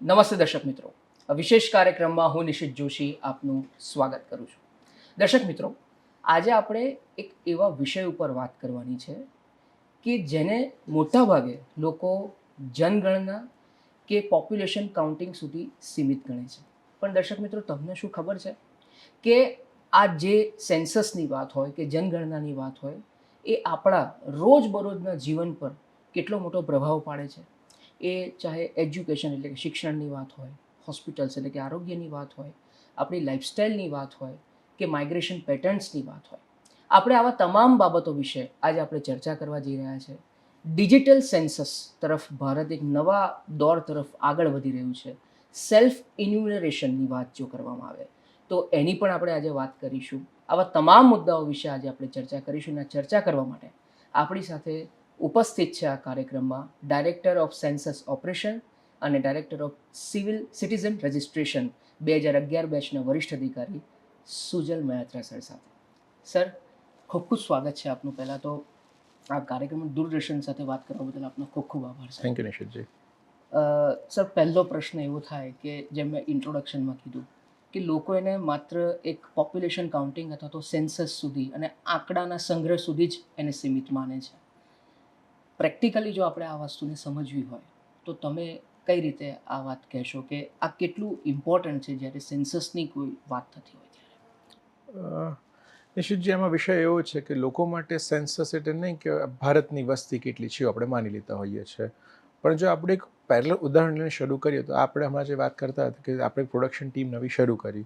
નમસ્તે દર્શક મિત્રો, વિશેષ કાર્યક્રમમાં હું નિશિત જોશી આપનું સ્વાગત કરું છું. દર્શક મિત્રો, આજે આપણે એક એવા વિષય ઉપર વાત કરવાની છે કે જેને મોટાભાગે લોકો જનગણના કે પોપ્યુલેશન કાઉન્ટિંગ સુધી સીમિત ગણે છે. પણ દર્શક મિત્રો, તમને શું ખબર છે કે આ જે સેન્સસની વાત હોય કે જનગણનાની વાત હોય એ આપણા રોજબરોજના જીવન પર કેટલો મોટો પ્રભાવ પાડે છે. એ ચાહે એજ્યુકેશન એટલે કે શિક્ષણની વાત હોય, હોસ્પિટલ્સ એટલે કે આરોગ્યની વાત હોય, આપણી લાઇફસ્ટાઈલની વાત હોય કે માઇગ્રેશન પેટર્ન્સની વાત હોય, આપણે આવા તમામ બાબતો વિશે આજે આપણે ચર્ચા કરવા જઈ રહ્યા છે. ડિજિટલ સેન્સસ તરફ ભારત એક નવા દોર તરફ આગળ વધી રહ્યું છે. સેલ્ફ ઇન્યુમરેશનની વાત જો કરવામાં આવે તો એની પણ આપણે આજે વાત કરીશું. આવા તમામ મુદ્દાઓ વિશે આજે આપણે ચર્ચા કરીશું અને ચર્ચા કરવા માટે આપણી સાથે ઉપસ્થિત છે આ કાર્યક્રમમાં ડાયરેક્ટર ઓફ સેન્સસ ઓપરેશન અને director of civil citizen registration 2011 બેચના વરિષ્ઠ અધિકારી સુજલ મયાત્રા સર સાથે. સર, ખૂબ ખૂબ સ્વાગત છે આપનું. પહેલાં તો આ કાર્યક્રમમાં દૂરદર્શન સાથે વાત કરવા બદલ આપનો ખૂબ ખૂબ આભાર sir. Thank you Nishitji. Sir, પહેલો પ્રશ્ન એવો થાય કે જેમ મેં ઇન્ટ્રોડક્શનમાં કીધું કે લોકો એને માત્ર એક પોપ્યુલેશન કાઉન્ટિંગ અથવા તો સેન્સસ સુધી અને આંકડાના સંગ્રહ સુધી જ એને સીમિત માને છે. પ્રેક્ટિકલી જો આપણે આ વસ્તુને સમજવી હોય તો તમે કઈ રીતે આ વાત કહેશો કે આ કેટલું ઇમ્પોર્ટન્ટ છે જ્યારે સેન્સસની કોઈ વાત થતી હોય ત્યારે? નિશિતજી, આમાં વિષય એવો છે કે લોકો માટે સેન્સસ એટલે નહીં કે ભારતની વસ્તી કેટલી છે આપણે માની લેતા હોઈએ છીએ. પણ જો આપણે એક પેરેલલ ઉદાહરણ લઈને શરૂ કરીએ તો આપણે હમણાં જે વાત કરતા હતા કે આપણે પ્રોડક્શન ટીમ નવી શરૂ કરી,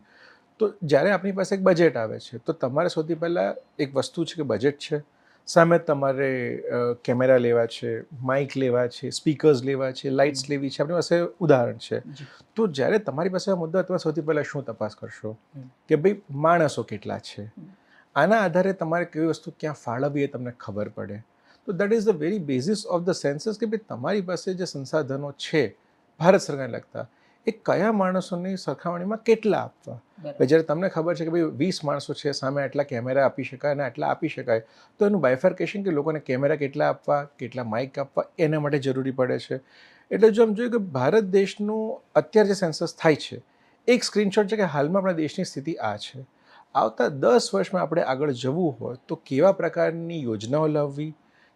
તો જ્યારે આપણી પાસે એક બજેટ આવે છે તો તમારે સૌથી પહેલાં એક વસ્તુ છે કે બજેટ છે, સામે તમારે કેમેરા લેવા છે, માઇક લેવા છે, સ્પીકર્સ લેવા છે, લાઇટ્સ લેવી છે, આપણી પાસે ઉદાહરણ છે. તો જ્યારે તમારી પાસે આ મુદ્દા, તમે સૌથી પહેલાં શું તપાસ કરશો કે ભાઈ માણસો કેટલા છે. આના આધારે તમારે કઈ વસ્તુ ક્યાં ફાળવવી એ તમને ખબર પડે. તો that is the very basis of the census કે ભાઈ તમારી પાસે જે સંસાધનો છે ભારત સરકારને લગતા, એ કયા માણસોની સરખામણીમાં કેટલા આપવા. જ્યારે તમને ખબર છે કે ભાઈ 20 માણસો છે, સામે આટલા કેમેરા આપી શકાય અને આટલા આપી શકાય, તો એનું બાયફર્કેશન કે લોકોને કેમેરા કેટલા આપવા, કેટલા માઇક આપવા, એના માટે જરૂરી પડે છે. એટલે જો આમ જોયું કે ભારત દેશનું અત્યારે જે સેન્સસ થાય છે, એક સ્ક્રીનશોટ છે કે હાલમાં આપણા દેશની સ્થિતિ આ છે. આવતા 10 વર્ષમાં આપણે આગળ જવું હોય તો કેવા પ્રકારની યોજનાઓ લાવવી,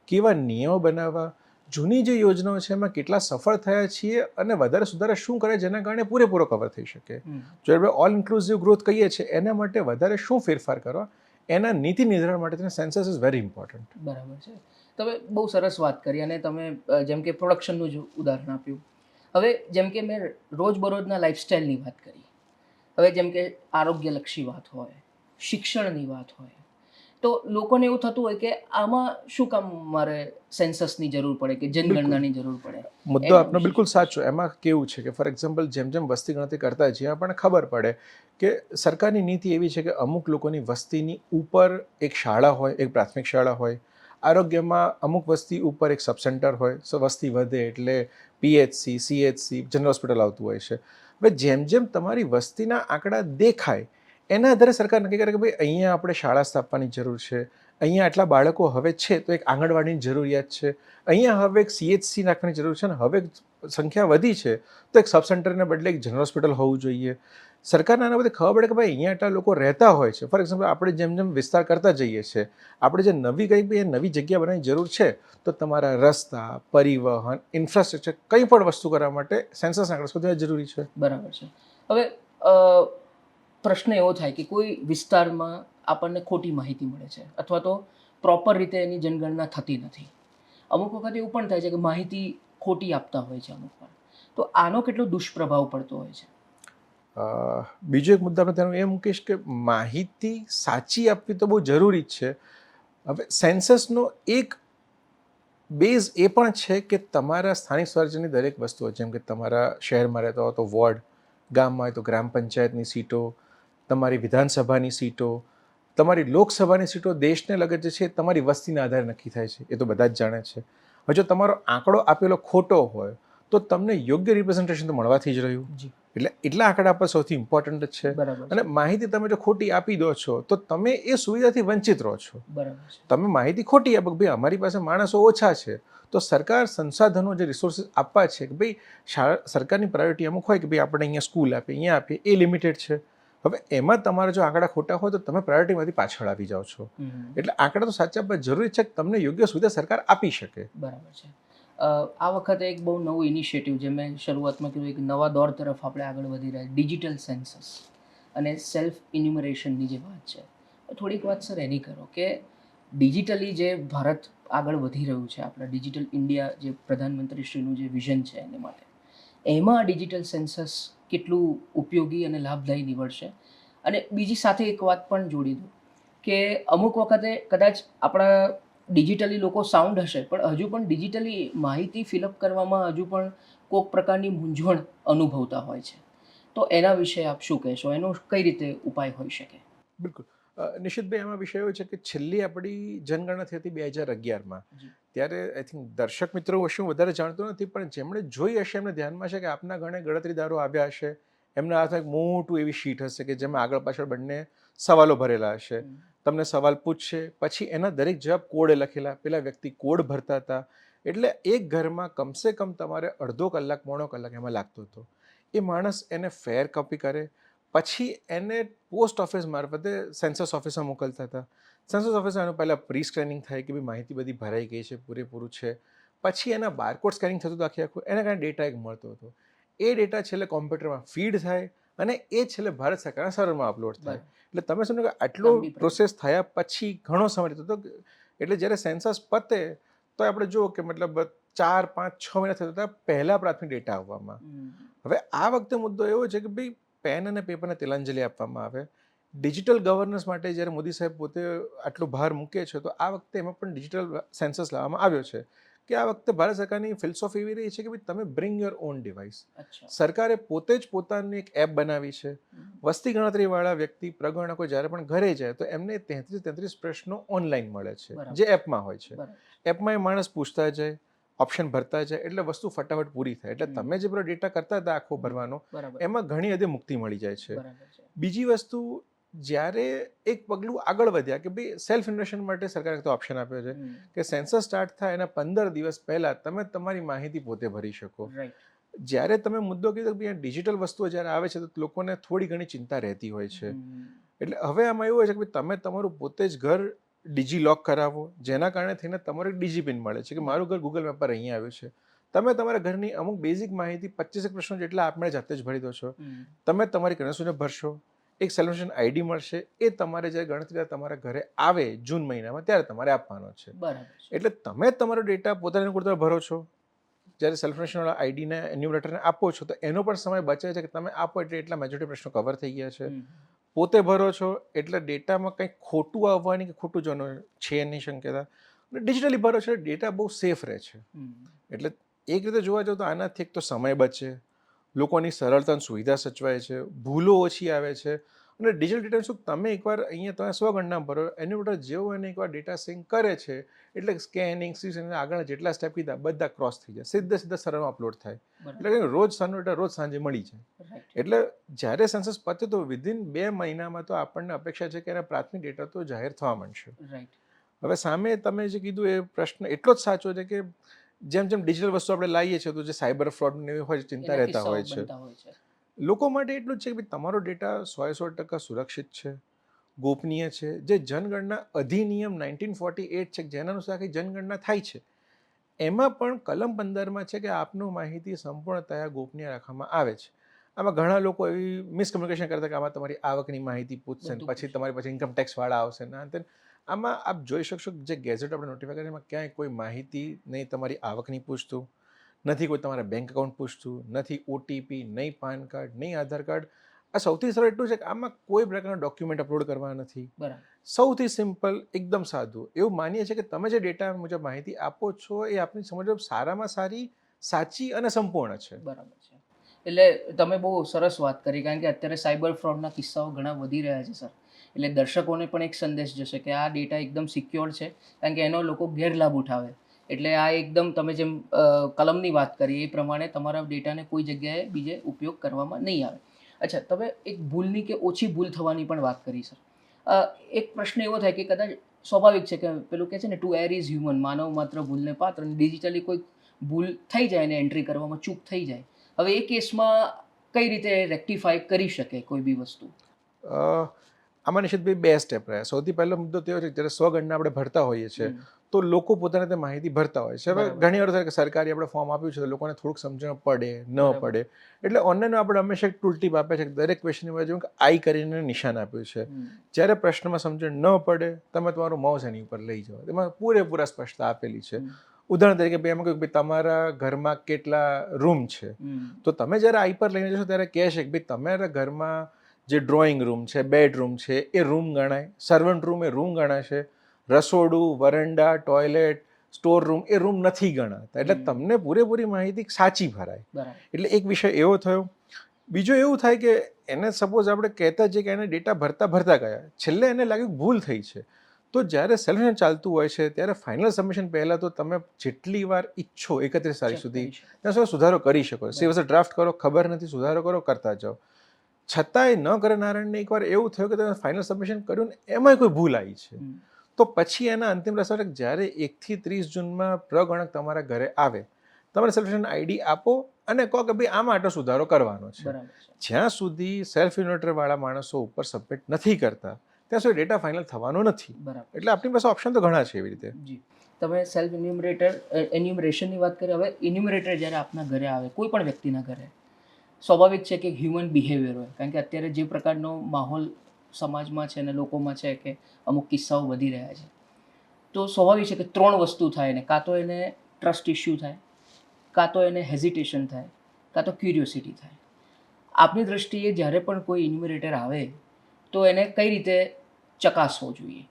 કેવા નિયમો બનાવવા, જૂની જે યોજનાઓ છે એમાં કેટલા સફળ થયા છીએ અને વધારે સુધારા શું કરે જેના કારણે પૂરેપૂરો કવર થઈ શકે. જો આપણે ઓલ ઇન્ક્લુઝિવ ગ્રોથ કહીએ છીએ એના માટે વધારે શું ફેરફાર કરવા, એના નીતિ નિર્ધારણ માટે સેન્સસ ઇઝ વેરી ઇમ્પોર્ટન્ટ. બરાબર છે. તમે બહુ સરસ વાત કરી અને તમે જેમ કે પ્રોડક્શનનું જ ઉદાહરણ આપ્યું. હવે જેમ કે મેં રોજબરોજના લાઇફસ્ટાઈલની વાત કરી, હવે જેમ કે આરોગ્યલક્ષી વાત હોય, શિક્ષણની વાત હોય, તો લોકોને એવું થતું હોય કે આમાં શું કામ મારે સેન્સસની જરૂર પડે કે જનગણનાની જરૂર પડે. મુદ્દો આપનો બિલકુલ સાચો. એમાં કેવું છે કે ફોર એક્ઝામ્પલ જેમ જેમ વસ્તી ગણતરી કરતા જઈએ આપણને ખબર પડે કે સરકારની નીતિ એવી છે કે અમુક લોકોની વસ્તીની ઉપર એક શાળા હોય, એક પ્રાથમિક શાળા હોય, આરોગ્યમાં અમુક વસ્તી ઉપર એક સબ સેન્ટર હોય, વસ્તી વધે એટલે PHC, CHC, જનરલ હોસ્પિટલ આવતું હોય છે. હવે જેમ જેમ તમારી વસ્તીના આંકડા દેખાય એના આધારે સરકાર નક્કી કરે કે ભાઈ અહીંયા આપણે શાળા સ્થાપવાની જરૂર છે, અહીંયા આટલા બાળકો હવે છે તો એક આંગણવાડીની જરૂરિયાત છે, અહીંયા હવે એક CHC નાખવાની જરૂર છે, ને હવે સંખ્યા વધી છે તો એક સબ સેન્ટરને બદલે એક જનરલ હોસ્પિટલ હોવું જોઈએ. સરકારને આના બધે ખબર પડે કે ભાઈ અહીંયા આટલા લોકો રહેતા હોય છે. ફોર એક્ઝામ્પલ આપણે જેમ જેમ વિસ્તાર કરતા જઈએ છીએ, આપણે જે નવી જગ્યા બનાવવાની જરૂર છે, તો તમારા રસ્તા, પરિવહન, ઇન્ફ્રાસ્ટ્રક્ચર કંઈ પણ વસ્તુ કરવા માટે સેન્સસ આંકડા શોધવા જરૂરી છે. બરાબર છે. હવે પ્રશ્ન એવો થાય કે કોઈ વિસ્તારમાં આપણને ખોટી માહિતી મળે છે અથવા તો પ્રોપર રીતે એની જનગણના થતી નથી. અમુક વખત એવું પણ થાય છે કે માહિતી ખોટી આપતા હોય છે અમુક વાર. તો આનો કેટલો દુષ્પ્રભાવ પડતો હોય છે? બીજો એક મુદ્દા આપણે તેનું એ મૂકીશ કે માહિતી સાચી આપવી તો બહુ જરૂરી જ છે. હવે સેન્સસનો એક બેઝ એ પણ છે કે તમારા સ્થાનિક સ્વરાજ્યની દરેક વસ્તુઓ, જેમ કે તમારા શહેરમાં રહેતા હોય તો વોર્ડ, ગામમાં હોય તો ગ્રામ પંચાયતની સીટો, તમારી વિધાનસભાની સીટો, તમારી લોકસભાની સીટો દેશને લગત જે છે તમારી વસ્તીના આધારે નક્કી થાય છે, એ તો બધા જ જાણે છે. હવે જો તમારો આંકડો આપેલો ખોટો હોય તો તમને યોગ્ય રિપ્રેઝન્ટેશન તો મળવાથી જ રહ્યું. જી એટલે એટલા આંકડા પર સૌથી ઇમ્પોર્ટન્ટ જ છે. બરાબર અને માહિતી તમે જો ખોટી આપી દો છો તો તમે એ સુવિધાથી વંચિત રહો છો. બરાબર છે. તમે માહિતી ખોટી આપો કે ભાઈ અમારી પાસે માણસો ઓછા છે, તો સરકાર સંસાધનો જે રિસોર્સિસ આપવા છે કે ભાઈ સરકારની પ્રાયોરિટી અમુક હોય કે ભાઈ આપણે અહીંયા સ્કૂલ આપીએ, અહીંયા આપીએ, એ લિમિટેડ છે. હવે એમાં તમારા જો આંકડા ખોટા હોય તો તમે પ્રાયોરિટીમાંથી પાછળ આવી જાઓ છો. એટલે આંકડા તો સાચા પણ જરૂરી છે કે તમને યોગ્ય સુવિધા સરકાર આપી શકે. બરાબર છે. આ વખતે એક બહુ નવું ઇનિશિયેટિવ જે મેં શરૂઆતમાં કીધું, એક નવા દોર તરફ આપણે આગળ વધી રહ્યા ડિજિટલ સેન્સસ અને સેલ્ફ ઇન્યુમરેશનની જે વાત છે, થોડીક વાત સર એની કરો કે ડિજિટલી જે ભારત આગળ વધી રહ્યું છે, આપણા ડિજિટલ ઇન્ડિયા જે પ્રધાનમંત્રીશ્રીનું જે વિઝન છે એને માટે, એમાં ડિજિટલ સેન્સસ કેટલું ઉપયોગી અને લાભદાયી નીવડશે. અને બીજી સાથે એક વાત પણ જોડી દઉં કે અમુક વખતે કદાચ આપણા ડિજિટલી લોકો સાઉન્ડ હશે પણ હજુ પણ ડિજિટલી માહિતી ફિલઅપ કરવામાં હજુ પણ કોઈક પ્રકારની મૂંઝવણ અનુભવતા હોય છે. તો એના વિશે આપ શું કહેશો? એનો કઈ રીતે ઉપાય હોઈ શકે? બિલકુલ. નિશિતભાઈ, આમાં વિષય એવો છે કે છેલ્લી આપણી જનગણના થઈ હતી 2011માં. ત્યારે આઈ થિંક દર્શક મિત્રો શું વધારે જાણતો નથી, પણ જેમણે જોઈ હશે એમને ધ્યાનમાં છે કે આપના ઘણે ગણતરીદારો આવ્યા હશે, એમના હાથમાં એક મોટું એવી શીટ હશે કે જેમાં આગળ પાછળ બંને સવાલો ભરેલા હશે. તમને સવાલ પૂછશે, પછી એના દરેક જવાબ કોડે લખેલા, પેલા વ્યક્તિ કોડ ભરતા હતા. એટલે એક ઘરમાં કમસે કમ તમારે અડધો કલાક, પોણો કલાક એમાં લાગતો હતો. એ માણસ એને ફેર કોપી કરે, પછી એને પોસ્ટ ઓફિસ મારફતે સેન્સસ ઓફિસમાં મોકલતા હતા. સેન્સસ ઓફિસમાં એનું પહેલાં પ્રી સ્કેનિંગ થાય કે ભાઈ માહિતી બધી ભરાઈ ગઈ છે, પૂરેપૂરું છે. પછી એના બારકોડ સ્કેનિંગ થતું હતું આખું, એના કારણે ડેટા એક મળતો હતો. એ ડેટા છેલ્લે કોમ્પ્યુટરમાં ફીડ થાય અને એ છેલ્લે ભારત સરકારના સર્વરમાં અપલોડ થાય. એટલે તમે સમજો કે આટલો પ્રોસેસ થયા પછી ઘણો સમય લીધો હતો. એટલે જ્યારે સેન્સસ પતે તો આપણે જુઓ કે મતલબ 4, 5, 6 મહિના થતા હતા પહેલાં પ્રાથમિક ડેટા આવવામાં. હવે આ વખતે મુદ્દો એવો છે કે ભાઈ પેન અને પેપરને તિલાંજલિ આપવામાં આવે. ડિજિટલ ગવર્નન્સ માટે જ્યારે મોદી સાહેબ પોતે આટલો ભાર મૂકે છે, તો આ વખતે એમાં પણ ડિજિટલ સેન્સસ લાવવામાં આવ્યો છે. કે આ વખતે ભારત સરકારની ફિલોસોફી એવી રહી છે કે ભાઈ તમે બ્રિંગ યોર ઓન ડિવાઇસ. સરકારે પોતે જ પોતાની એક એપ બનાવી છે. વસ્તી ગણતરીવાળા વ્યક્તિ, પ્રગણકો જ્યારે પણ ઘરે જાય તો એમને 33 પ્રશ્નો ઓનલાઈન મળે છે, જે એપમાં હોય છે. એપમાં એ માણસ પૂછતા જાય, ઓપ્શન ભરતા જાય, એટલે વસ્તુ ફટાફટ પૂરી થાય. એટલે તમે જે પેલો ડેટા કરતા હતા આખો ભરવાનો, એમાં ઘણી હદે મુક્તિ મળી જાય છે. બીજી વસ્તુ, જ્યારે એક પગલું આગળ વધ્યા કે ભાઈ સેલ્ફ ઇન્વેસ્ટમેન્ટ માટે સરકારે તો ઓપ્શન આપ્યો છે કે સેન્સસ સ્ટાર્ટ થાય એના 15 દિવસ પહેલાં તમે તમારી માહિતી પોતે ભરી શકો. જ્યારે તમે મુદ્દો કીધો કે ડિજિટલ વસ્તુઓ જ્યારે આવે છે તો લોકોને થોડી ઘણી ચિંતા રહેતી હોય છે. એટલે હવે આમાં એવું હોય છે કે તમે તમારું પોતે જ ઘર ડિજીલોક કરાવો, જેના કારણે થઈને તમારું એક ડિજીપિન મળે છે કે મારું ઘર ગૂગલ મેપ પર અહીંયા આવ્યું છે. તમે તમારા ઘરની અમુક બેઝિક માહિતી 25 પ્રશ્નો જેટલા આપણે જાતે જ ભરી દો છો. તમે તમારી કન્સ્યુને ભરશો, એક સેલ્યુશન આઈડી મળશે, એ તમારે જ્યારે ગણતરી તમારા ઘરે આવે જૂન મહિનામાં ત્યારે તમારે આપવાનો છે. એટલે તમે તમારો ડેટા પોતાની અનુકૂળતા ભરો છો. જ્યારે સેલ્ફરેશનવાળા આઈડીને એન્યુમરેટરને આપો છો તો એનો પણ સમય બચે છે કે તમે આપો એટલે એટલા મેજોરિટી પ્રશ્નો કવર થઈ ગયા છે. પોતે ભરો છો એટલે ડેટામાં કંઈક ખોટું આવવાની કે ખોટું જોવાનું છે નહીં શક્યતા. અને ડિજિટલી ભરો છો ડેટા બહુ સેફ રહે છે. એટલે એક રીતે જોવા જાવ તો આનાથી એક તો સમય બચે, લોકોની સરળતા સુવિધા સચવાય છે, ભૂલો ઓછી આવે છે. અને ડિજિટલ ડેટા શું તમે એકવાર અહીંયા તમે સ્વગણના ભરો, એન્યુમરેટર જેવો એને એકવાર ડેટા સિંક કરે છે એટલે સ્કેનિંગ, આગળના જેટલા સ્ટેપ કીધા બધા ક્રોસ થઈ જાય, સીધા સર્વરમાં અપલોડ થાય. એટલે રોજ સાંજનો ડેટા રોજ સાંજે મળી જાય. એટલે જ્યારે સેન્સસ પતે તો વિધિન 2 મહિનામાં તો આપણને અપેક્ષા છે કે એના પ્રાથમિક ડેટા તો જાહેર થવા માંડશે. હવે સામે તમે જે કીધું એ પ્રશ્ન એટલો જ સાચો છે કે જેમ જેમ ડિજિટલ વસ્તુ આપણે લાવીએ છીએ તો જે સાયબર ફ્રોડ હોય ચિંતા રહેતા હોય છે. લોકો માટે એટલું જ છે કે તમારો ડેટા 100% સુરક્ષિત છે, ગોપનીય છે. જે જનગણના અધિનિયમ 1948 છે જેના અનુસાર આખી જનગણના થાય છે, એમાં પણ કલમ 15માં છે કે આપનું માહિતી સંપૂર્ણતયા ગોપનીય રાખવામાં આવે છે. આમાં ઘણા લોકો એવી મિસકમ્યુનિકેશન કરતા કે આમાં તમારી આવકની માહિતી પૂછશે, પછી તમારી પછી ઇન્કમ ટેક્સવાળા આવશે ના તે. આમાં આપ જોઈ શકશો જે ગેઝેટ આપણે નોટિફાઈ કરીએ એમાં ક્યાંય કોઈ માહિતી નહીં તમારી આવકની પૂછતું, નથી કોઈ તમારા બેંક એકાઉન્ટ પૂછતું, નથી ઓટીપી, નહીં પાન કાર્ડ, નહીં આધાર કાર્ડ. આ સૌથી સરળ એટલું છે કે આમાં કોઈ પ્રકારના ડોક્યુમેન્ટ અપલોડ કરવા નથી. સૌથી સિમ્પલ, એકદમ સાદું. એવું માનીએ છીએ કે તમે જે ડેટા મુજબ માહિતી આપો છો એ આપની સમજ સારામાં સારી, સાચી અને સંપૂર્ણ છે. બરાબર છે. એટલે તમે બહુ સરસ વાત કરી, કારણ કે અત્યારે સાયબર ફ્રોડના કિસ્સાઓ ઘણા વધી રહ્યા છે સર. એટલે દર્શકોને પણ એક સંદેશ જશે કે આ ડેટા એકદમ સિક્યોર છે, કારણ કે એનો લોકો ગેરલાભ ઉઠાવે એટલે આ એકદમ તમે જેમ કલમની વાત કરી એ પ્રમાણે તમારા ડેટાને કોઈ જગ્યાએ બીજે ઉપયોગ કરવામાં નહીં આવે. અચ્છા, તમે એક ભૂલની કે ઓછી ભૂલ થવાની પણ વાત કરી સર. એક પ્રશ્ન એવો થાય કે કદાચ સ્વાભાવિક છે કે પેલું કહે છે ને, ટુ એર ઇઝ હ્યુમન, માનવ માત્ર ભૂલને પાત્ર, અને ડિજિટલી કોઈ ભૂલ થઈ જાય ને એન્ટ્રી કરવામાં ચૂક થઈ જાય. હવે એ કેસમાં કઈ રીતે રેક્ટિફાઈ કરી શકે કોઈ બી વસ્તુ? આમાં નિશિતભાઈ બે સ્ટેપ રહ્યા. સૌથી પહેલો મુદ્દો તે છે કે જ્યારે 100 ગણના આપણે ભરતા હોઈએ છીએ તો લોકો પોતાને તે માહિતી ભરતા હોય છે. હવે ઘણી વાર થાય કે સરકારી આપણે ફોર્મ આપ્યું છે તો લોકોને થોડુંક સમજણ પડે ન પડે, એટલે ઓનલાઈન આપણે હંમેશા એક ટૂલ ટીપ આપે છે કે દરેક ક્વેશ્ચનની બાજુ આઈ કરીને નિશાન આપ્યું છે. જ્યારે પ્રશ્નમાં સમજણ ન પડે તમે તમારું માઉસ એની ઉપર લઈ જાઓ, તેમાં પૂરેપૂરા સ્પષ્ટતા આપેલી છે. ઉદાહરણ તરીકે ભાઈ એમાં કહ્યું કે તમારા ઘરમાં કેટલા રૂમ છે, તો તમે જ્યારે આઈ પર લઈને જશો ત્યારે કહે છે કે ભાઈ તમારા ઘરમાં જે ડ્રોઈંગ રૂમ છે, બેડરૂમ છે એ રૂમ ગણાય, સર્વન્ટ રૂમ એ રૂમ ગણાશે, રસોડું, વરંડા, ટોયલેટ, સ્ટોર રૂમ એ રૂમ નથી ગણાતા. એટલે તમને પૂરેપૂરી માહિતી સાચી ભરાય. એટલે એક વિષય એવો થયો. બીજો એવું થાય કે એને સપોઝ આપણે કહેતા છીએ કે એને ડેટા ભરતા ગયા, છેલ્લે એને લાગ્યું ભૂલ થઈ છે, તો જ્યારે સબમિશન ચાલતું હોય છે ત્યારે ફાઇનલ સબમિશન પહેલાં તો તમે જેટલી વાર ઈચ્છો 31 તારીખ સુધી ત્યાં સુધી સુધારો કરી શકો. સેવ ડ્રાફ્ટ કરો, ખબર નથી, સુધારો કરો, કરતા જાઓ. છતાંય ન કરનારાને એકવાર એવું થયું કે તમે ફાઇનલ સબમિશન કર્યું ને એમાંય કોઈ ભૂલ આવી છે, તો પછી એના અંતિમ રસ્તા જ્યારે 1 થી 30 જૂનમાં પ્રગણક તમારા ઘરે આવે, તમારે સબમિશન આઈડી આપો અને કહો કે ભાઈ આમાં આટલો સુધારો કરવાનો છે. જ્યાં સુધી સેલ્ફ ઇન્વર્ટરવાળા માણસો ઉપર સબમિટ નથી કરતા ત્યાં સુધી ડેટા ફાઇનલ થવાનો નથી. એટલે આપણી પાસે ઓપ્શન તો ઘણા છે એવી રીતે. જી, તમે સેલ્ફ એન્યુમરેશનની વાત કરી. હવે એન્યુમરેટર જ્યારે આપના ઘરે આવે, કોઈ પણ વ્યક્તિના ઘરે, સ્વાભાવિક છે કે હ્યુમન બિહેવિયર હોય, કારણ કે અત્યારે જે પ્રકારનો માહોલ સમાજમાં છે અને લોકોમાં છે કે અમુક કિસ્સાઓ વધી રહ્યા છે, તો સ્વાભાવિક છે કે 3 વસ્તુ થાય ને, કાં તો એને ટ્રસ્ટ ઇસ્યુ થાય, કાં તો એને હેઝિટેશન થાય, કાં તો ક્યુરિયોસિટી થાય. આપની દ્રષ્ટિએ જ્યારે પણ કોઈ એન્યુમરેટર આવે તો એને કઈ રીતે ચકાસવો જોઈએ?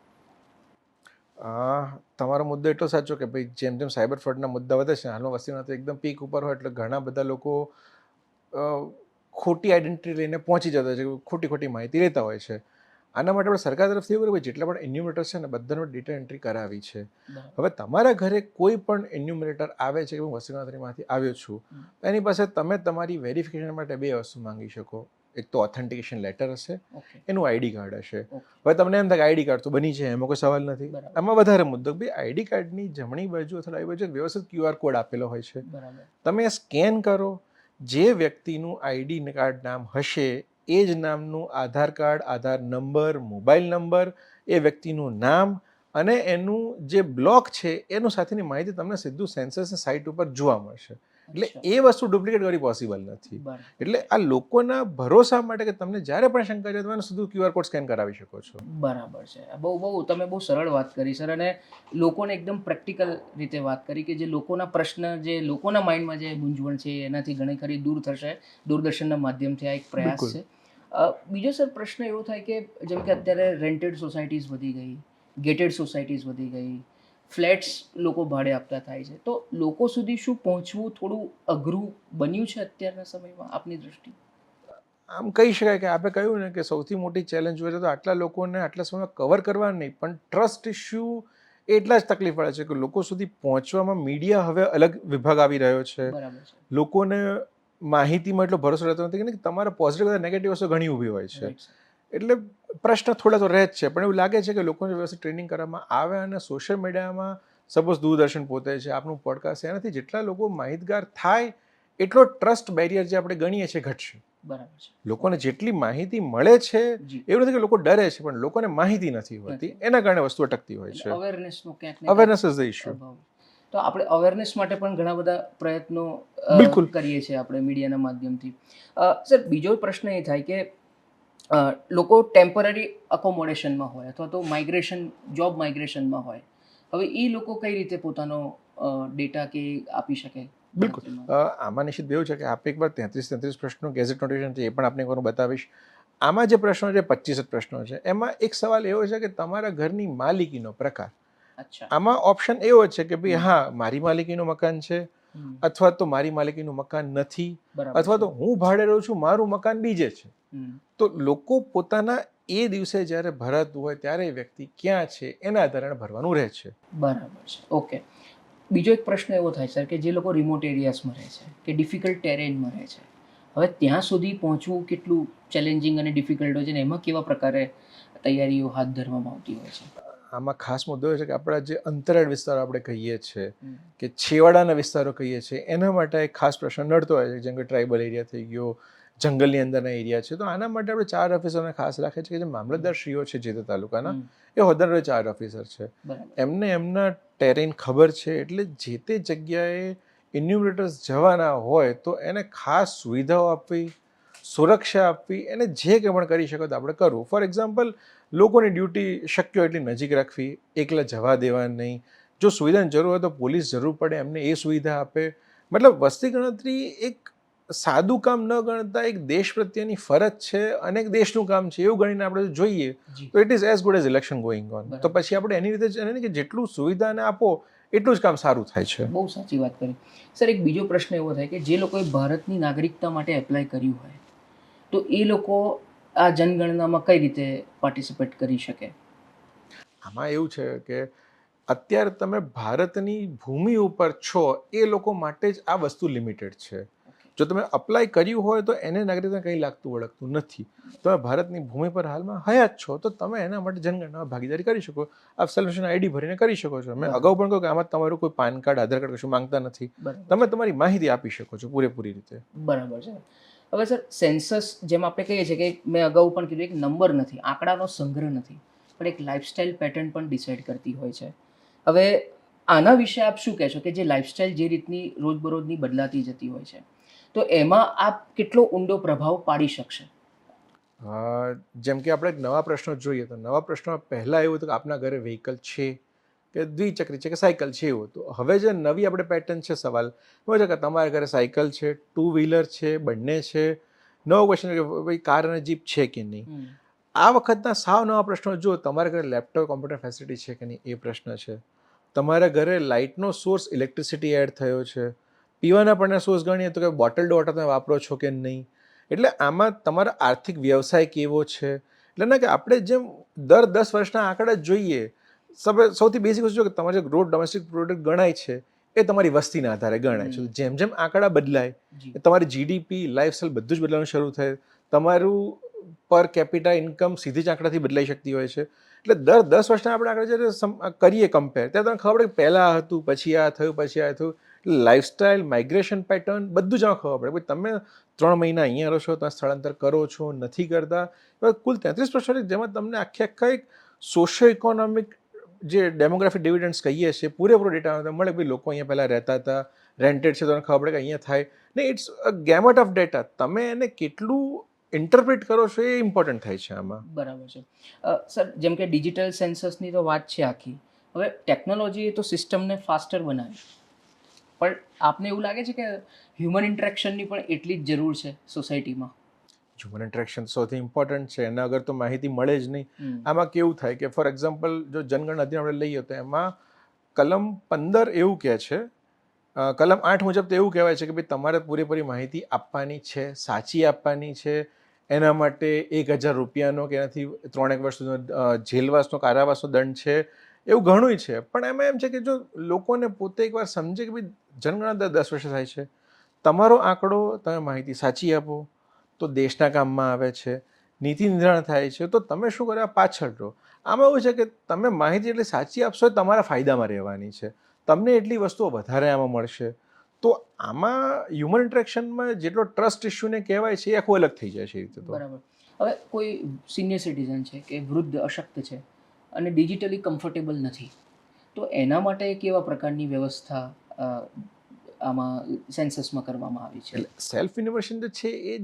તમારો મુદ્દો એટલો સાચો કે ભાઈ જેમ જેમ સાયબર ફ્રોડના મુદ્દા વધે છે, હાલમાં વસ્તીના તો એકદમ પીક ઉપર હોય, એટલે ઘણા બધા લોકો ખોટી આઈડેન્ટિટી લઈને પહોંચી જતા છે, ખોટી માહિતી લેતા હોય છે. આના માટે આપણે સરકાર તરફથી એવું કર્યું જેટલા પણ એન્યુમરેટર છે ને બધાનો ડેટા એન્ટ્રી કરાવી છે. હવે તમારા ઘરે કોઈ પણ એન્યુમરેટર આવે છે કે હું વસ્તી ગણતરીમાંથી આવ્યો છું, એની પાસે તમે તમારી વેરિફિકેશન માટે 2 વસ્તુ માંગી શકો. એક તો ઓથેન્ટિકેશન લેટર હશે, એનું આઈડી કાર્ડ હશે. હવે તમને એમ થાય કે આઈડી કાર્ડ તો બની છે, એમાં કોઈ સવાલ નથી. આમાં વધારે મુદ્દો ભાઈ આઈડી કાર્ડની જમણી બાજુ અથવા ડાબી બાજુ વ્યવસ્થિત QR કોડ આપેલો હોય છે. તમે સ્કેન કરો, જે વ્યક્તિનું આઈડી કાર્ડ નામ હશે એ જ નામનું આધાર કાર્ડ, આધાર નંબર, મોબાઈલ નંબર, એ વ્યક્તિનું નામ અને એનું જે બ્લોક છે એનું સાથેની માહિતી તમને સીધું સેન્સસની સાઇટ ઉપર જોવા મળશે. એટલે એ વસ્તુ ડુપ્લિકેટ કરવી પોસિબલ નથી. એટલે આ લોકોના ભરોસા માટે કે તમને જ્યારે પણ શંકા છે તમે સીધું QR કોડ સ્કેન કરાવી શકો છો. બરાબર છે. તમે બહુ સરળ વાત કરી સર, અને લોકોને એકદમ પ્રેક્ટિકલ રીતે વાત કરી કે જે લોકોના પ્રશ્ન, જે લોકોના માઇન્ડમાં જે મૂંઝવણ છે એનાથી ઘણી ખરી દૂર થશે દૂરદર્શનના માધ્યમથી. આ એક પ્રયાસ છે. બીજો સર પ્રશ્ન એવો થાય કે જેમ કે અત્યારે રેન્ટેડ સોસાયટીઝ વધી ગઈ, ગેટેડ સોસાયટીઝ વધી ગઈ, ફ્લેટ્સ લોકો ભાડે આપતા થાય છે, તો લોકો સુધી શું પહોંચવું થોડું અઘરું બન્યું છે અત્યારના સમયમાં આપની દ્રષ્ટિએ? આમ કહી શકાય કે આપણે કહ્યું ને કે સૌથી મોટી ચેલેન્જ હોય તો આટલા લોકોને આટલા સમયમાં કવર કરવા નહીં, પણ ટ્રસ્ટ ઇસ્યુ એટલા જ તકલીફ પડે છે કે લોકો સુધી પહોંચવામાં મીડિયા હવે અલગ વિભાગ આવી રહ્યો છે. લોકોને માહિતીમાં એટલો ભરોસો રહેતો નથી કે તમારા પોઝિટિવ અને નેગેટિવ વસ્તુ ઘણી ઊભી હોય છે. એટલે પ્રશ્ન થોડા તો રહે જ છે, પણ એવું લાગે છે કે લોકોને વ્યવસ્થિત ટ્રેનિંગ કરવામાં આવે અને સોશિયલ મીડિયામાં સપોઝ દૂરદર્શન પોતે છે, આપનું પોડકાસ્ટ, એનાથી જેટલા લોકો માહિતગાર થાય એટલો ટ્રસ્ટ બેરિયર જે આપણે ગણીએ છીએ ઘટશે. બરાબર છે. લોકોને જેટલી માહિતી મળે છે એવું નથી કે લોકો ડરે છે, પણ લોકોને માહિતી નથી હોતી, એના કારણે વસ્તુ અટકતી હોય છે. Awareness is the issue. તો આપણે અવેરનેસ માટે પણ ઘણા બધા પ્રયત્નો કરીએ છીએ આપણે મીડિયાના માધ્યમથી. સર, બીજો પ્રશ્ન એ થાય કે લોકો ટેમ્પરરી અકોમોડેશનમાં હોય અથવા તો જોબ માઇગ્રેશનમાં હોય, હવે એ લોકો કઈ રીતે પોતાનો ડેટા કે આપી શકે? બિલકુલ. આમાં નિશ્ચિત એવું છે કે આપણે એકવાર 33 પ્રશ્નો ગેઝેટ નોટિફિકેશન છે એ પણ આપણે એકવાર બતાવીશ. આમાં જે પ્રશ્નો છે 25 પ્રશ્નો છે, એમાં એક સવાલ એવો છે કે તમારા ઘરની માલિકીનો પ્રકાર. આમાં ઓપ્શન એવો છે કે ભાઈ હા મારી માલિકીનું મકાન છે, અથવા તો મારી માલિકીનું મકાન નથી, અથવા તો હું ભાડે રહું છું, મારું મકાન બીજે છે. તો લોકો પોતાના એ દિવસે જ્યારે ભરાતું હોય ત્યારે વ્યક્તિ ક્યાં છે એના આધારે ભરવાનું રહે છે. બરાબર છે. ઓકે. બીજો એક પ્રશ્ન એવો થાય સર કે જે લોકો રિમોટ એરિયાઝમાં રહે છે કે ડિફિકલ્ટ ટેરેનમાં રહે છે, હવે ત્યાં સુધી પહોંચવું કેટલું ચેલેન્જિંગ અને ડિફિકલ્ટ હોય છે ને એમાં કેવા પ્રકારે તૈયારીઓ હાથ ધરવામાં આવતી હોય છે? આમાં ખાસ મુદ્દો એ છે કે આપણા જે અંતરાળ વિસ્તારો આપણે કહીએ છીએ કે છેવાડાના વિસ્તારો કહીએ છીએ એના માટે એક ખાસ પ્રશ્ન નડતો હોય છે, જેમ કે ટ્રાઇબલ એરિયા થઈ ગયો, જંગલની અંદરના એરિયા છે. તો આના માટે આપણે 4 ઓફિસરોને ખાસ રાખે છે કે જે મામલતદારશ્રીઓ છે જે તે તાલુકાના, એ હોદ્દાના 4 ઓફિસર છે. એમને એમના ટેરેન ખબર છે, એટલે જે તે જગ્યાએ ઇન્યુમરેટર્સ જવાના હોય તો એને ખાસ સુવિધાઓ આપવી, સુરક્ષા આપવી, એને જે કંઈ પણ કરી શકો તો આપણે કરવું. ફોર એક્ઝામ્પલ, લોકોની ડ્યુટી શક્ય હોય એટલી નજીક રાખવી, એકલા જવા દેવા નહીં. જો સુવિધાની જરૂર હોય તો પોલીસ જરૂર પડે એમને એ સુવિધા આપે. મતલબ વસ્તી ગણતરી એક સાદું કામ ન ગણતા એક દેશ પ્રત્યેની ફરજ છે અને એક દેશનું કામ છે એવું ગણીને આપણે જોઈએ તો it is as good as election going on. તો પછી આપણે એની રીતે જ કે જેટલું સુવિધાને આપો એટલું જ કામ સારું થાય છે. બહુ સાચી વાત કરી સર. એક બીજો પ્રશ્ન એવો થાય કે જે લોકોએ ભારતની નાગરિકતા માટે એપ્લાય કર્યું હોય તો એ લોકો આ જનગણનામાં કઈ રીતે પાર્ટિસિપેટ કરી શકે? આમાં એવું છે કે અત્યારે તમે ભારતની ભૂમિ ઉપર છો એ લોકો માટે જ આ વસ્તુ લિમિટેડ છે. જો તમે અપ્લાય કર્યું હોય તો એને નાગરિકતા કંઈ લાગતું વળગતું નથી. તમે ભારતની ભૂમિ પર હાલમાં હયાત છો તો તમે એના માટે જનગણનામાં ભાગીદારી કરી શકો. આપ સેલ્યુશન આઈડી ભરીને કરી શકો છો. મેં અગાઉ પણ કહ્યું કે આમાં તમારું કોઈ પાન કાર્ડ, આધાર કાર્ડ કશું માંગતા નથી. તમે તમારી માહિતી આપી શકો છો પૂરેપૂરી રીતે. બરાબર છે. હવે સર, સેન્સસ જેમ આપણે કહીએ છીએ કે મેં અગાઉ પણ કીધું, એક નંબર નથી, આંકડાનો સંગ્રહ નથી, પણ એક લાઇફસ્ટાઇલ પેટર્ન પણ ડિસાઇડ કરતી હોય છે. હવે આના વિશે આપ શું કહેશો કે જે લાઇફસ્ટાઇલ જે રીતની રોજબરોજની બદલાતી જતી હોય છે તો એમાં આપ કેટલો ઊંડો પ્રભાવ પાડી શકશે? જેમ કે આપણે એક નવા પ્રશ્નો જોઈએ તો નવા પ્રશ્નો પહેલાં એવું હતું કે આપના ઘરે વ્હીકલ છે કે દ્વિચક્રી છે કે સાયકલ છે એવું. તો હવે જે નવી આપણે પેટર્ન છે સવાલ એવો છે કે તમારા ઘરે સાયકલ છે, 2 વ્હીલર છે, બંને છે. નવો ક્વેશ્ચન કે ભાઈ કાર અને જીપ છે કે નહીં. આ વખતના સાવ નવા પ્રશ્નો જો તમારા ઘરે લેપટોપ, કોમ્પ્યુટર ફેસિલિટી છે કે નહીં એ પ્રશ્ન છે. તમારા ઘરે લાઇટનો સોર્સ ઇલેક્ટ્રિસિટી એડ થયો છે. પીવાના પાણીના સોર્સ ગણીએ તો કે બોટલડ વોટર તમે વાપરો છો કે નહીં. એટલે આમાં તમારો આર્થિક વ્યવસાય કેવો છે. એટલે ના કે આપણે જેમ દર 10 વર્ષના આંકડા જોઈએ, સૌથી બેઝિક વસ્તુ કે તમારે જે ગ્રોથ ડોમેસ્ટિક પ્રોડક્ટ ગણાય છે એ તમારી વસ્તીના આધારે ગણાય છે. જેમ જેમ આંકડા બદલાય તમારી જીડીપી, લાઇફસ્ટાઇલ બધું જ બદલાવાનું શરૂ થાય. તમારું પર કેપિટા ઇન્કમ સીધી જ આંકડાથી બદલાઈ શકતી હોય છે. એટલે દર 10 વર્ષના આપણે આંકડા જ્યારે કરીએ કમ્પેર, ત્યારે તમને ખબર પડે કે પહેલાં હતું, પછી આ થયું, પછી આ થયું. લાઇફસ્ટાઇલ, માઇગ્રેશન પેટર્ન બધું જ ખબર પડે. ભાઈ તમે 3 મહિના અહીંયા રહો છો, તમે સ્થળાંતર કરો છો, નથી કરતા. કુલ 33 પ્રશ્નો જેમાં તમને આખા એક સોશિયો ઇકોનોમિક જે ડેમોગ્રાફિક ડિવિડન્ડ્સ કહીએ છીએ પૂરેપૂરો ડેટા મળે. ભાઈ લોકો અહીંયા પહેલાં રહેતા હતા, રેન્ટેડ છે, તમને ખબર પડે કે અહીંયા થાય ને. It's a gamut of data. તમે એને કેટલું ઇન્ટરપ્રિટ કરો છો એ ઇમ્પોર્ટન્ટ થાય છે આમાં. બરાબર છે. સર, જેમ કે ડિજિટલ સેન્સસની તો વાત છે આખી. હવે ટેકનોલોજીએ તો સિસ્ટમને ફાસ્ટર બનાવી, પણ આપને એવું લાગે છે કે હ્યુમન ઇન્ટરેક્શનની પણ એટલી જ જરૂર છે સોસાયટીમાં? હ્યુમન ઇન્ટરેક્શન સૌથી ઇમ્પોર્ટન્ટ છે. એના વગર તો માહિતી મળે જ નહીં. આમાં કેવું થાય કે ફોર એક્ઝામ્પલ જો જનગણના અધિનિયમ આપણે લઈએ તો એમાં કલમ 15 એવું કહે છે, કલમ 8 મુજબ તો એવું કહેવાય છે કે ભાઈ તમારે પૂરેપૂરી માહિતી આપવાની છે, સાચી આપવાની છે. એના માટે 1000 રૂપિયાનો કે એનાથી 3 વર્ષ સુધીનો જેલવાસનો, કારાવાસનો દંડ છે. એવું ઘણું છે. પણ એમાં એમ છે કે જો લોકોને પોતે એકવાર સમજે કે ભાઈ જનગણના દર 10 વર્ષે થાય છે, તમારો આંકડો, તમે માહિતી સાચી આપો તો દેશના કામમાં આવે છે, નીતિ નિર્ધારણ થાય છે, તો તમે શું કરવા પાછળ રહો. આમાં એવું છે કે તમે માહિતી એટલી સાચી આપશો એ તમારા ફાયદામાં રહેવાની છે. તમને એટલી વસ્તુઓ વધારે આમાં મળશે. તો આમાં હ્યુમન ઇન્ટરેક્શનમાં જેટલો ટ્રસ્ટ ઇસ્યુને કહેવાય છે એ આખું અલગ થઈ જાય છે એ રીતે. તો બરાબર. હવે કોઈ સિનિયર સિટીઝન છે કે વૃદ્ધ, અશક્ત છે અને ડિજિટલી કમ્ફર્ટેબલ નથી, તો એના માટે કેવા પ્રકારની વ્યવસ્થા આમાં સેન્સસમાં કરવામાં આવી છે? એટલે સેલ્ફ ઇનોવેશન જે છે એ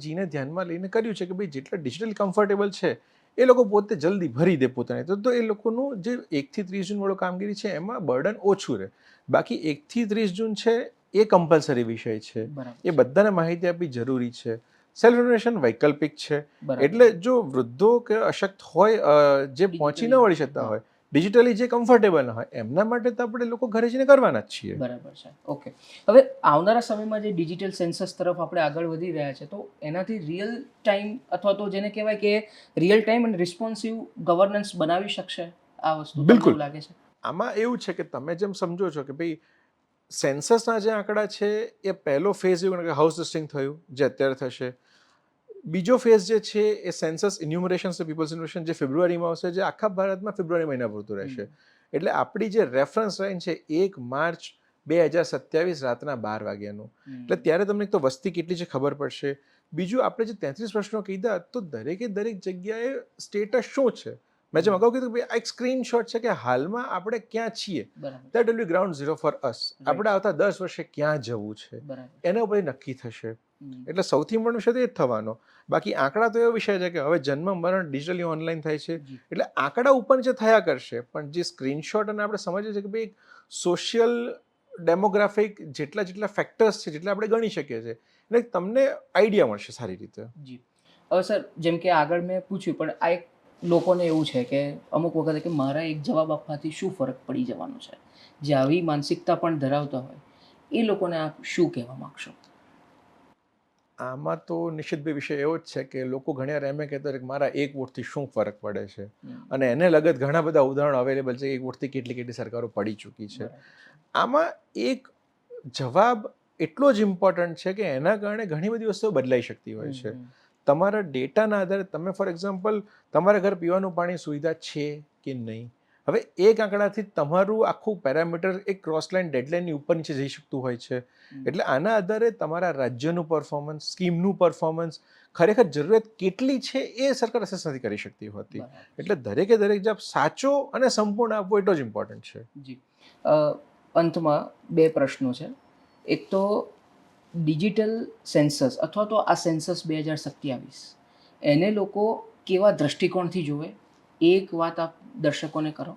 જીને ધ્યાનમાં લઈને કર્યું છે કે ભાઈ જેટલા ડિજિટલ કમ્ફર્ટેબલ છે એ લોકો પોતે જલ્દી ભરી દે પોતાને. તો એ લોકોનું જે 1 થી 30 જૂન વાળો કામગીરી છે એમાં બર્ડન ઓછું રહે. બાકી 1 થી 30 જૂન છે એ કમ્પલસરી વિષય છે. એ બધાને માહિતી આપવી જરૂરી છે. સેલ્ફ ઇનોવેશન વૈકલ્પિક છે. એટલે જો વૃદ્ધો કે અશક્ત હોય, જે પહોંચી ન વળી શકતા હોય, ડિજિટલી જે કમ્ફર્ટેબલ ન હોય, એમના માટે તો આપણે લોકો ઘરે જઈને કરવાના જ છીએ. બરાબર છે. ઓકે. હવે આવનારા સમયમાં જે ડિજિટલ સેન્સસ તરફ આપણે આગળ વધી રહ્યા છે તો એનાથી રિયલ ટાઈમ અથવા તો જેને કહેવાય કે રિયલ ટાઈમ અને રિસ્પોન્સિવ ગવર્નન્સ બનાવી શકશે આ વસ્તુ? બિલકુલ લાગે છે? આમાં એવું છે કે તમે જેમ સમજો છો કે ભાઈ સેન્સસના જે આંકડા છે એ પહેલો ફેઝ એવું કે હાઉસ લિસ્ટિંગ થયું જે અત્યારે થશે. બીજો ફેઝ જે છે એ સેન્સસ ઇન્યુમરેશન છે, પીપલ્સ ઇન્યુમરેશન, જે ફેબ્રુઆરીમાં આવશે, જે આખા ભારતમાં ફેબ્રુઆરી મહિના પૂરતું રહેશે. એટલે આપણી જે રેફરન્સ લાઈન છે 1 માર્ચ 2027 રાતના 12 વાગ્યાનું. એટલે ત્યારે તમને એક તો વસ્તી કેટલી છે ખબર પડશે. બીજું આપણે જે 33 પ્રશ્નો કીધા તો દરેકે દરેક જગ્યાએ સ્ટેટસ શું છે. મેં જેમ અગાઉ કીધું આ એક સ્ક્રીનશોટ છે કે હાલમાં આપણે ક્યાં છીએ. That will be ground zero for us. આપણે આવતા 10 વર્ષે ક્યાં જવું છે એના ઉપર નક્કી થશે. એટલે સૌથી મોટો વિષય તો એ જ થવાનો. બાકી આંકડા તો એવો વિષય છે કે હવે જન્મ મરણ ડિજિટલી ઓનલાઈન થાય છે, એટલે આંકડા ઉપર જે થયા કરશે, પણ જે સ્ક્રીનશોટ અને આપણે સમજીએ છીએ કે ભાઈ સોશિયલ ડેમોગ્રાફિક જેટલા ફેક્ટર્સ છે જેટલા આપણે ગણી શકીએ છીએ એટલે તમને આઈડિયા મળશે સારી રીતે. જી. હવે સર જેમ કે આગળ મેં પૂછ્યું, પણ આ એક લોકોને એવું છે કે અમુક વખતે કે મારા એક જવાબ આપવાથી શું ફરક પડી જવાનો છે, જે આવી માનસિકતા પણ ધરાવતા હોય એ લોકોને આપ શું કહેવા માગશો? આમાં તો નિશ્ચિતભાઈ વિષય એવો જ છે કે લોકો ઘણીવાર એમ કહેતા હોય કે મારા એક વોટથી શું ફરક પડે છે, અને એને લગત ઘણા બધા ઉદાહરણો અવેલેબલ છે. એક વોટથી કેટલી સરકારો પડી ચૂકી છે. આમાં એક જવાબ એટલો જ ઇમ્પોર્ટન્ટ છે કે એના કારણે ઘણી બધી વસ્તુઓ બદલાઈ શકતી હોય છે. તમારા ડેટાના આધારે તમે ફોર એક્ઝામ્પલ તમારા ઘર પીવાનું પાણી સુવિધા છે કે નહીં, હવે એક આંકડાથી તમારું આખું પેરામીટર એક ક્રોસલાઇન ડેડલાઇનની ઉપર નીચે જઈ શકતું હોય છે. એટલે આના આધારે તમારા રાજ્યનું પરફોર્મન્સ, સ્કીમનું પરફોર્મન્સ, ખરેખર જરૂરિયાત કેટલી છે એ સરકાર અસેસ નથી કરી શકતી હોતી. એટલે દરેકે દરેક જવાબ સાચો અને સંપૂર્ણ આપવો એટલો જ ઇમ્પોર્ટન્ટ છે. જી. અંતમાં 2 પ્રશ્નો છે. એક તો ડિજિટલ સેન્સસ અથવા તો આ સેન્સસ 2027 એને લોકો કેવા દ્રષ્ટિકોણથી જોવે, એક વાત આપ દર્શકોને કરો.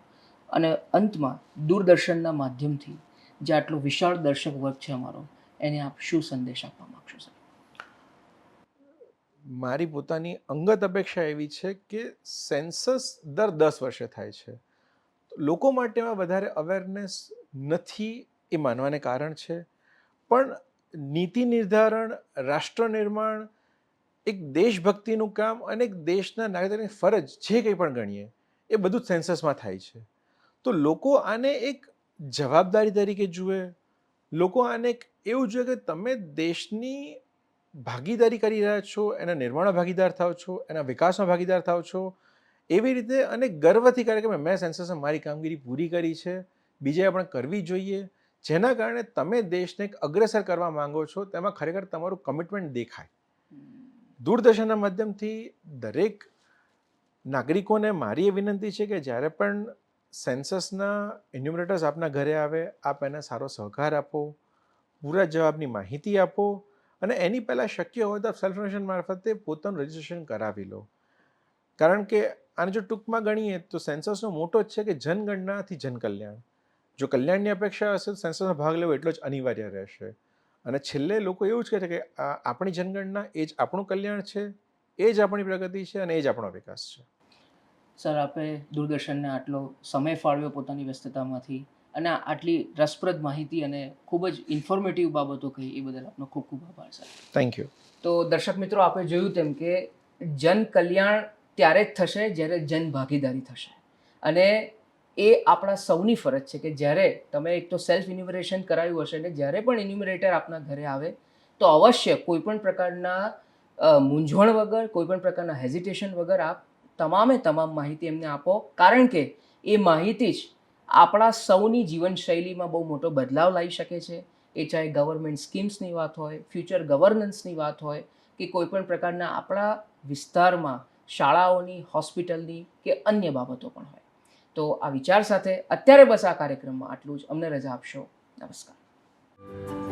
અને અંતમાં દૂરદર્શનના માધ્યમથી જે આટલો વિશાળ દર્શક વર્ગ છે અમારો, એને આપ શું સંદેશ આપવા માગશો સર? મારી પોતાની અંગત અપેક્ષા એવી છે કે સેન્સસ દર 10 વર્ષે થાય છે. લોકો માટેમાં વધારે અવેરનેસ નથી એ માનવાને કારણ છે, પણ નીતિ નિર્ધારણ, રાષ્ટ્ર નિર્માણ, એક દેશભક્તિનું કામ અને એક દેશના નાગરિકની ફરજ જે કંઈ પણ ગણીએ એ બધું જ સેન્સસમાં થાય છે. તો લોકો આને એક જવાબદારી તરીકે જુએ, લોકો આને એક એવું જોઈએ કે તમે દેશની ભાગીદારી કરી રહ્યા છો, એના નિર્માણમાં ભાગીદાર થાવ છો, એના વિકાસમાં ભાગીદાર થાવ છો, એવી રીતે અને ગર્વથી કરે કે મેં સેન્સસમાં મારી કામગીરી પૂરી કરી છે, બીજાએ પણ કરવી જોઈએ, જેના કારણે તમે દેશને એક અગ્રેસર કરવા માંગો છો તેમાં ખરેખર તમારું કમિટમેન્ટ દેખાય. દૂરદર્શનના માધ્યમથી દરેક નાગરિકોને મારી એ વિનંતી છે કે જ્યારે પણ સેન્સસના ઇન્યુમરેટર્સ આપના ઘરે આવે, આપ એને સારો સહકાર આપો, પૂરા જવાબની માહિતી આપો, અને એની પહેલાં શક્ય હોય તો આપ સેલ્ફ ઇન્ફોર્મેશન મારફતે પોતાનું રજિસ્ટ્રેશન કરાવી લો. કારણ કે આને જો ટૂંકમાં ગણીએ તો સેન્સસનો મોટો જ છે કે જનગણનાથી જનકલ્યાણ. જો કલ્યાણની અપેક્ષા હશે તો સેન્સસમાં ભાગ લેવો એટલો જ અનિવાર્ય રહેશે. અને છેલ્લે લોકો એવું જ કહે છે કે આપણી જનગણના એ જ આપણું કલ્યાણ છે, એ જ આપણી પ્રગતિ છે અને એ જ આપણો વિકાસ છે. સર, આપે દૂરદર્શનને આટલો સમય ફાળવ્યો પોતાની વ્યસ્તતામાંથી, અને આટલી રસપ્રદ માહિતી અને ખૂબ જ ઇન્ફોર્મેટિવ બાબતો કહી એ બદલ આપનો ખૂબ ખૂબ આભાર સર. Thank you. તો દર્શક મિત્રો, આપણે જોયું તેમ કે જન કલ્યાણ ત્યારે જ થશે જ્યારે જન ભાગીદારી થશે, અને એ આપણા સૌની ફરજ છે કે જ્યારે તમે એક તો સેલ્ફ ઇન્યુમરેશન કરાવ્યું હશે, અને જ્યારે પણ ઇન્યુમરેટર આપના ઘરે આવે તો અવશ્ય કોઈપણ પ્રકારના મૂંઝવણ વગર, કોઈપણ પ્રકારના હેઝિટેશન વગર આપ તમામે તમામ માહિતી એમને આપો, કારણ કે એ માહિતી જ આપણા સૌની જીવનશૈલીમાં બહુ મોટો બદલાવ લાવી શકે છે. એ ચાહે ગવર્મેન્ટ સ્કીમ્સની વાત હોય, ફ્યુચર ગવર્નન્સની વાત હોય, કે કોઈપણ પ્રકારના આપણા વિસ્તારમાં શાળાઓની, હોસ્પિટલની કે અન્ય બાબતો પણ હોય. તો આ વિચાર સાથે અત્યારે બસ આ કાર્યક્રમમાં આટલું જ. અમને રજા આપશો. નમસ્કાર.